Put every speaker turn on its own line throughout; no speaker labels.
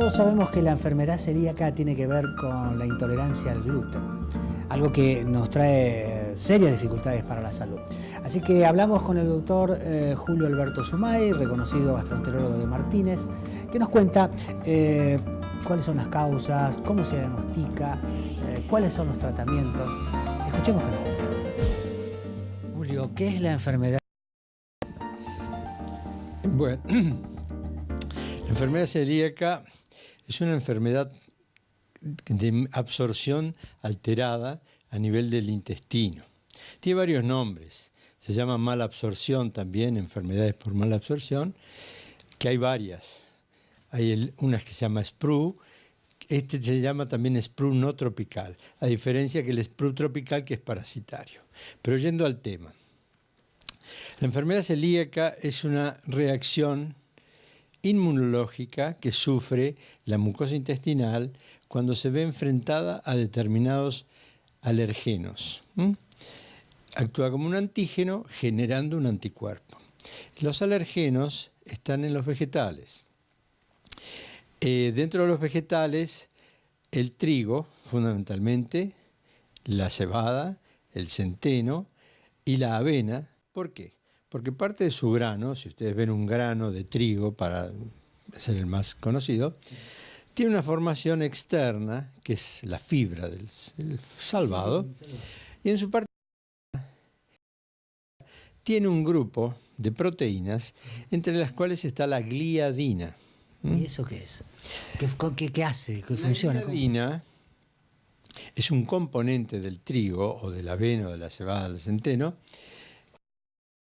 Todos sabemos que la enfermedad celíaca tiene que ver con la intolerancia al gluten, algo que nos trae serias dificultades para la salud. Así que hablamos con el doctor Julio Alberto Zumay, reconocido gastroenterólogo de Martínez, que nos cuenta cuáles son las causas, cómo se diagnostica, cuáles son los tratamientos. Escuchemos qué nos cuenta. Julio, ¿qué es la enfermedad?
Bueno, la enfermedad celíaca es una enfermedad de absorción alterada a nivel del intestino. Tiene varios nombres. Se llama mala absorción también, enfermedades por mala absorción, que hay varias. Hay unas que se llama SPRU, este se llama también SPRU no tropical, a diferencia que el SPRU tropical, que es parasitario. Pero yendo al tema. La enfermedad celíaca es una reacción inmunológica que sufre la mucosa intestinal cuando se ve enfrentada a determinados alergenos. Actúa como un antígeno generando un anticuerpo. Los alergenos están en los vegetales. Dentro de los vegetales, el trigo, fundamentalmente, la cebada, el centeno y la avena. ¿Por qué? Porque parte de su grano, si ustedes ven un grano de trigo, para ser el más conocido, tiene una formación externa, que es la fibra del salvado, y en su parte tiene un grupo de proteínas, entre las cuales está la gliadina.
¿Y eso qué es? ¿Qué hace? ¿Qué funciona?
La gliadina es un componente del trigo, o de la avena, o de la cebada, del centeno,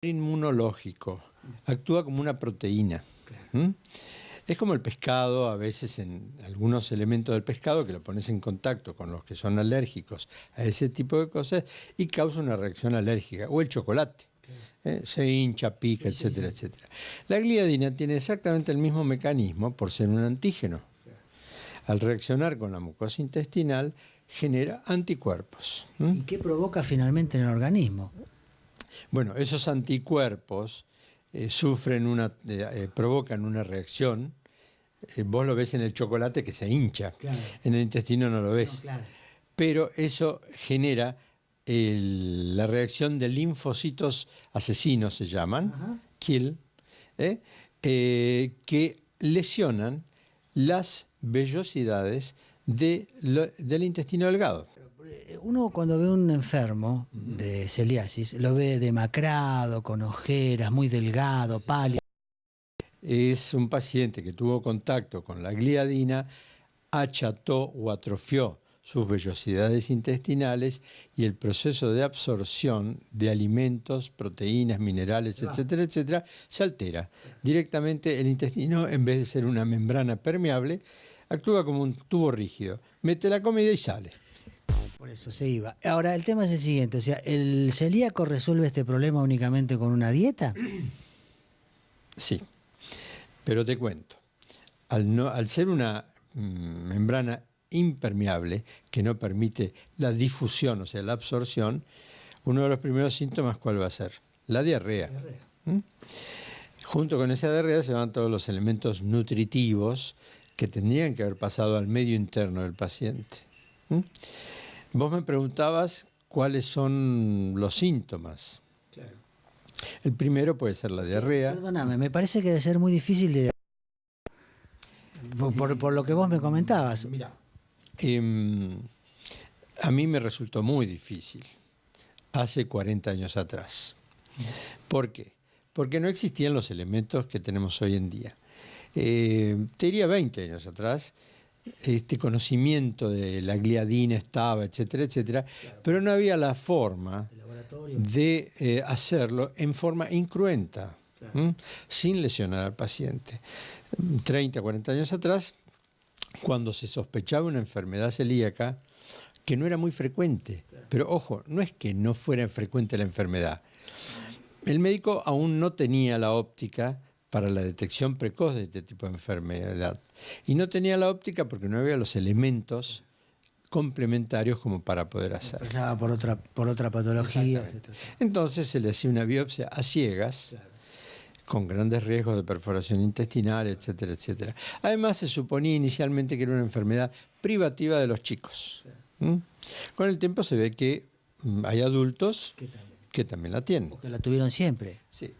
inmunológico, actúa como una proteína. Claro. Es como el pescado, a veces en algunos elementos del pescado que lo pones en contacto con los que son alérgicos a ese tipo de cosas y causa una reacción alérgica, o el chocolate. Claro. Se hincha, pica, etcétera, etcétera. La gliadina tiene exactamente el mismo mecanismo por ser un antígeno. Claro. Al reaccionar con la mucosa intestinal genera anticuerpos.
¿Y qué provoca finalmente en el organismo?
Bueno, esos anticuerpos provocan una reacción. Vos lo ves en el chocolate que se hincha, claro. En el intestino no lo ves. No, claro. Pero eso genera la reacción de linfocitos asesinos, se llaman, kill, que lesionan las vellosidades del intestino delgado.
Uno cuando ve a un enfermo de celiasis, lo ve demacrado, con ojeras, muy delgado, pálido.
Es un paciente que tuvo contacto con la gliadina, acható o atrofió sus vellosidades intestinales y el proceso de absorción de alimentos, proteínas, minerales, etcétera, etcétera, se altera. Directamente el intestino, en vez de ser una membrana permeable, actúa como un tubo rígido. Mete la comida y sale.
Por eso se iba. Ahora, el tema es el siguiente, o sea, ¿el celíaco resuelve este problema únicamente con una dieta?
Sí, pero te cuento. Al ser una membrana impermeable que no permite la difusión, o sea, la absorción, uno de los primeros síntomas, ¿cuál va a ser? La diarrea. Junto con esa diarrea se van todos los elementos nutritivos que tendrían que haber pasado al medio interno del paciente. Vos me preguntabas cuáles son los síntomas. Claro. El primero puede ser la diarrea.
Perdóname, me parece que debe ser muy difícil de... Por lo que vos me comentabas.
Mira, a mí me resultó muy difícil hace 40 años atrás. ¿Por qué? Porque no existían los elementos que tenemos hoy en día. Te diría 20 años atrás, este conocimiento de la gliadina estaba, etcétera, etcétera, claro. Pero no había la forma de hacerlo en forma incruenta, claro. Sin lesionar al paciente. 30, 40 años atrás, cuando se sospechaba una enfermedad celíaca, que no era muy frecuente, claro. Pero ojo, no es que no fuera frecuente la enfermedad. El médico aún no tenía la óptica para la detección precoz de este tipo de enfermedad. Y no tenía la óptica porque no había los elementos complementarios como para poder hacerlo.
Pasaba por otra patología.
Entonces se le hacía una biopsia a ciegas, claro. con grandes riesgos de perforación intestinal, etcétera, etcétera. Además, se suponía inicialmente que era una enfermedad privativa de los chicos. ¿Mm? Con el tiempo se ve que hay adultos que también la tienen.
O que la tuvieron siempre.
Sí.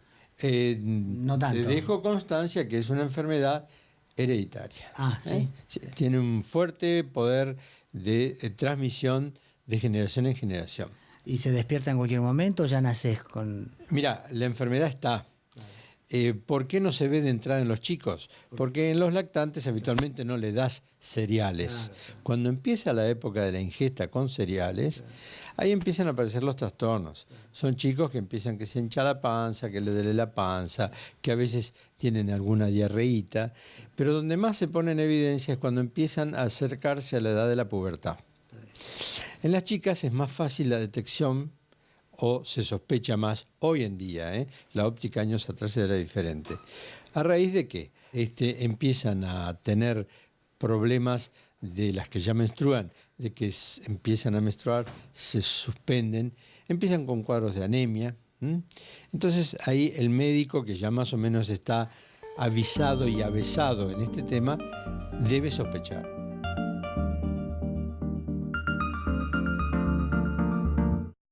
No tanto.
Te dejo constancia que es una enfermedad hereditaria.
Ah, sí.
Sí, tiene un fuerte poder de transmisión de generación en generación.
¿Y se despierta en cualquier momento o ya naces con...?
Mira, la enfermedad está. ¿Por qué no se ve de entrada en los chicos? Porque en los lactantes habitualmente no le das cereales. Cuando empieza la época de la ingesta con cereales, ahí empiezan a aparecer los trastornos. Son chicos que empiezan que se hincha la panza, que le duele la panza, que a veces tienen alguna diarreíta, pero donde más se pone en evidencia es cuando empiezan a acercarse a la edad de la pubertad. En las chicas es más fácil la detección, o se sospecha más hoy en día, la óptica años atrás era diferente. ¿A raíz de qué? Empiezan a tener problemas de las que ya menstruan, de que empiezan a menstruar, se suspenden, empiezan con cuadros de anemia. Entonces ahí el médico, que ya más o menos está avisado y avesado en este tema, debe sospechar.